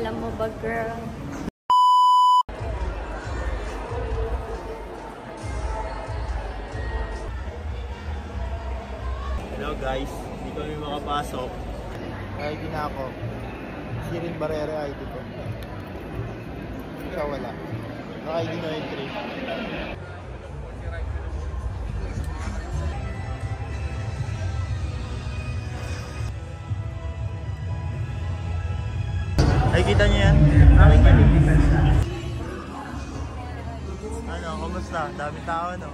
Alam mo ba, girl? Hello guys, hindi kami makapasok. ID na ako. Sirin Barrera ID ko. Siya wala. Naka-ID no entry. Ay, kita niyo yan? Aking yan yung defense na. Ano, kumusta? Dami tao, no?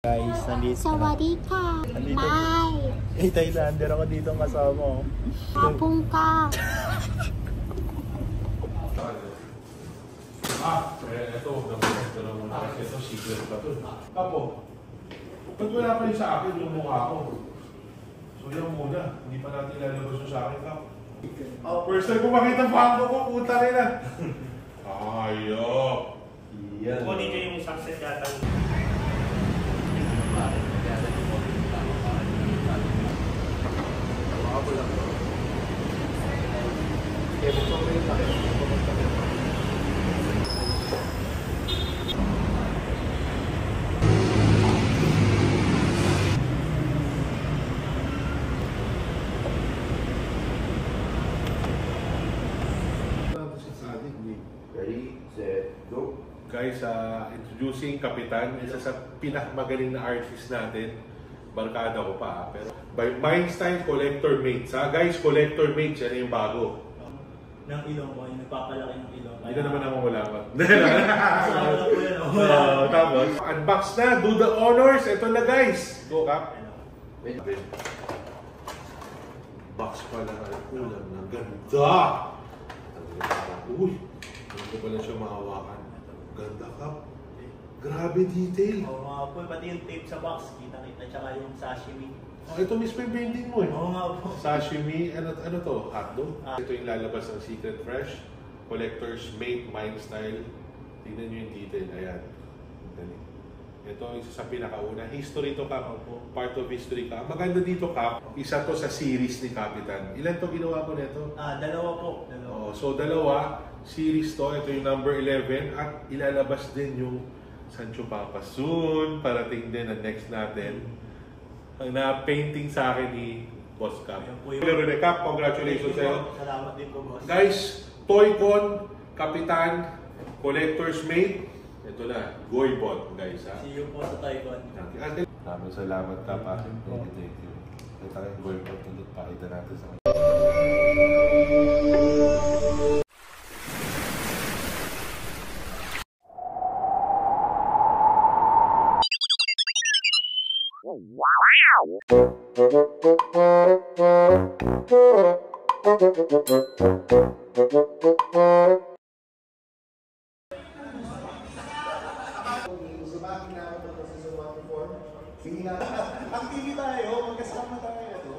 Guys, nandito. Sawadee ka. Bye. Hey, Thailander ako dito kasama. Kapong ka. Ito, ito lang muna. Ito, secret pa ito. Kapo, ba't wala pa rin sa akin yung mukha ko? So yan muna, hindi pa natin ilalabas yung sa akin, Kap. First time ko makita pangko ko, puta rin na. Ayok. Kunin niyo yung success yata. Ready, set, go. Guys, introducing Kapitan, isa sa pinakamagaling na artist natin. Barkada ko pa, pero by Mindstyle Collector Mates. Guys, Collector Mates, yan yung bago. Ng ilong ko, yung nagpapalaki ng ilong. Hindi ka naman ako wala pa. Tapos, unbox na, do the honors. Ito na guys. Go, Kap. Wait. Box pala na kulang ng ganda. Uy, hindi ko pala siya mahawakan. Ganda, Kap. Grabe detail. Oo nga po, pati yung tape sa box, kita-kita, tsaka yung sashimi. Oh, ito mismo yung painting mo eh. Oo nga po. Sashimi, ano to? Hotdog? Ito yung lalabas ng Secret Fresh. Collector's Mate, Mindstyle. Tignan nyo yung detail. Ayan. Ito ang isa sa pinakauna. History to, Kap. Part of history ka. Maganda dito, Kap. Isa to sa series ni Kapitan. Ilan to ginawa ko nito? Dalawa po. Dalawa. So, dalawa. Series to. Ito yung number 11. At ilalabas din yung Sancho Papa soon. Parating din ang next natin. Ang na-painting sa akin ni Boss Cap. Pero Cap, congratulations sa'yo. Salamat din po, Boss. Guys, Toycon, Kapitan, Collector's Mate. Ito na, Goybot, guys. See you po sa Toycon. Maraming salamat, Cap. Thank you. Kita kayong Goybot ulit. Pakita natin sa kanya. Activity tayo, magkasama tayo ito.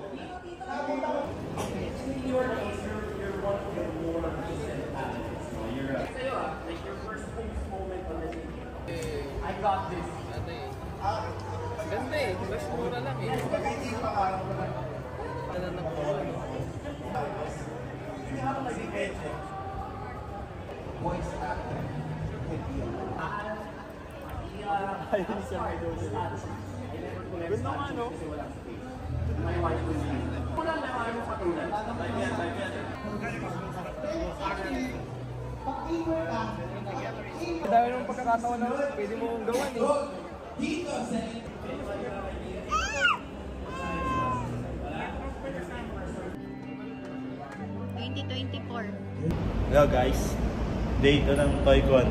I got this. Ganda eh. Mas mura lang eh. Ano na po? Voice actor. Ayun siya may doon. Ganda nga, no? Dami ng pagkakataon na pwede mo gawan eh. 2024. Hello guys, day 2 ng Toycon.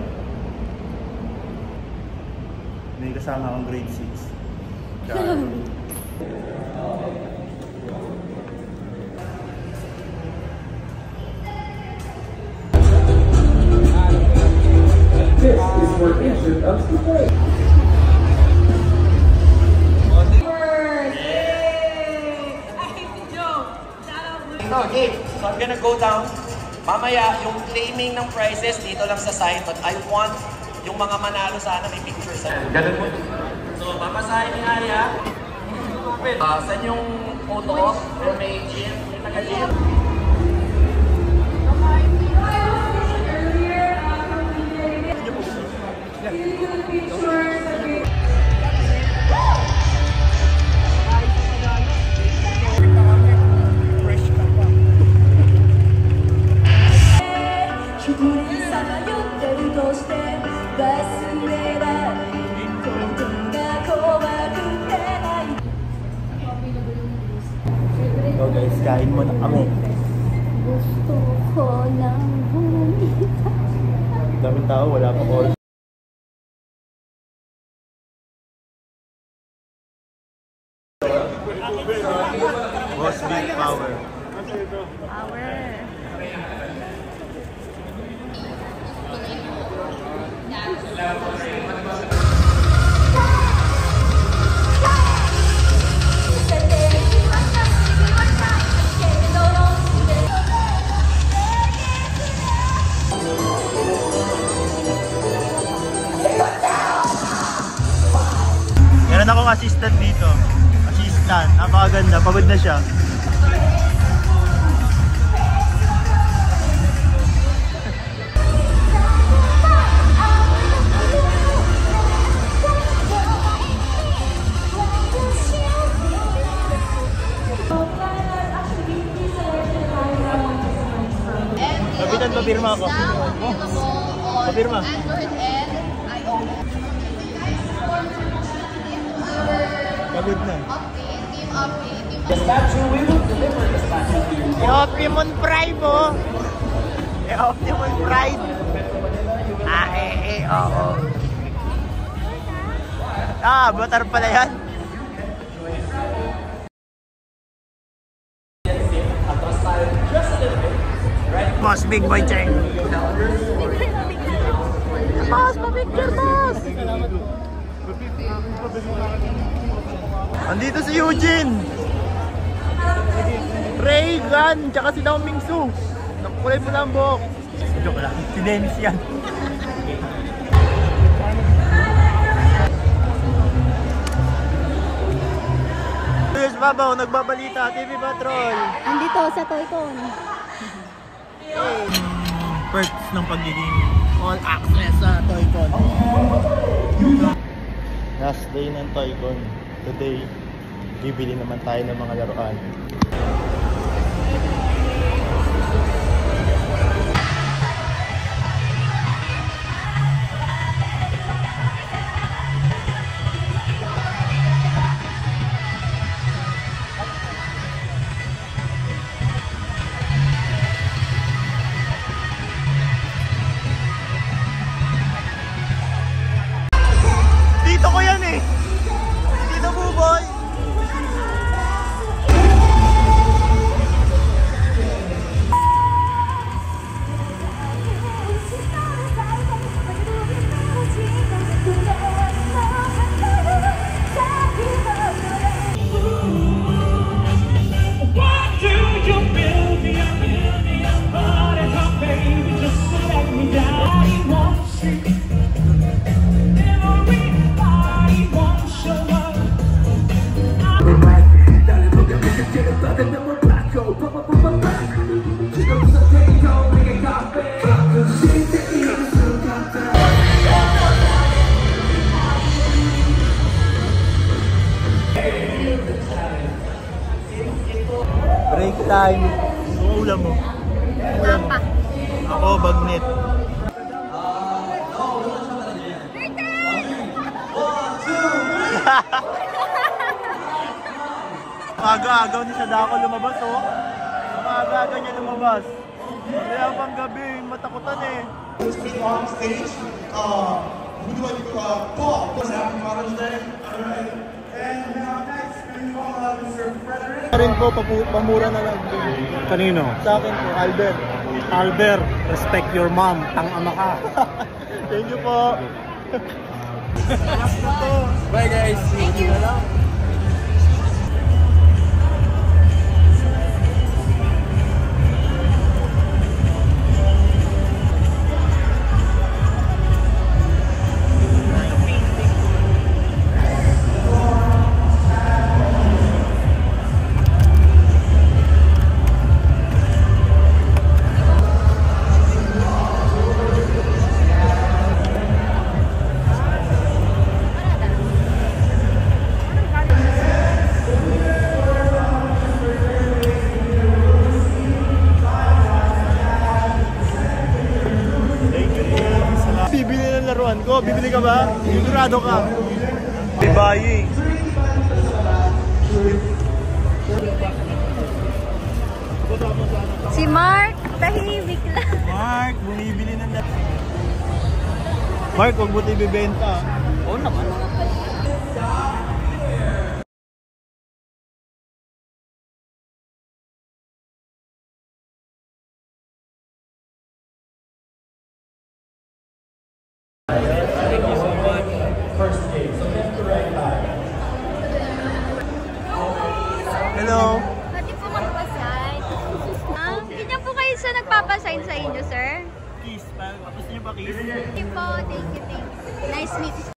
May kasama akong grade 6. This is for instant of the day. go, game. So I'm gonna go down. Mamaya, yung claiming ng prizes dito lang sa side, but I want yung mga manalo sana may picture sa ganun mo. So, papasahin ni Aya. Saan yung photo? Or may gym? May taga-gym? So guys, kain mo na kami. Gusto ko ng bumita. Daming tao, wala pang oras. Boss Big Power. Meron akong assistant dito. Assistant, napakaganda. Pagod na siya. Kapitan, papirma ako. Papirma. Pagod na. The statue, we will deliver the statue to you. Optimum Pride mo. Optimum Pride. Oo. Butter pala yan. Boss, big boy Cheng. Boss, pa-picture, boss! Andito si Eugene! Reagan! Tsaka si Dao Mingsu! Nakukulay mo lang buhok! Joke lang, si Dennis yan! Luis Babaw, nagbabalita, TV Patrol! Andito sa Toycon. Perks ng pagiging all access sa Toycon. Last day ng Toycon. Today, bibili naman tayo ng mga laruan. Dito ko yan eh! Dito Buboy! Break time. Ano ulam mo? Napa. Ako, bagnet. Aga-agaw ni Sadako lumabas, oh. Aga-aga niya lumabas. Kaya pang gabi, matakutan eh. On stage, who do I Paul? What's happening Father's Day? And next, we call Mr. Frederick. Rin po, pamura na lang. Kanino? Sa akin po, Albert. Albert, respect your mom. Tang-ama ka. Thank you po. Bye guys. Thank you. Bibili ka ba? Sigurado ka. May bayi. Si Mark, tahimik lang. Mark, bumibili ng Mark, huwag mo ito ibibenta. Oo naman. Hello. Pwede po magpasign. Ganyan po kayo sa nagpapasign sa inyo, sir? Kiss. Gusto niyo ba kiss? Thank you po. Thank you. Nice meeting.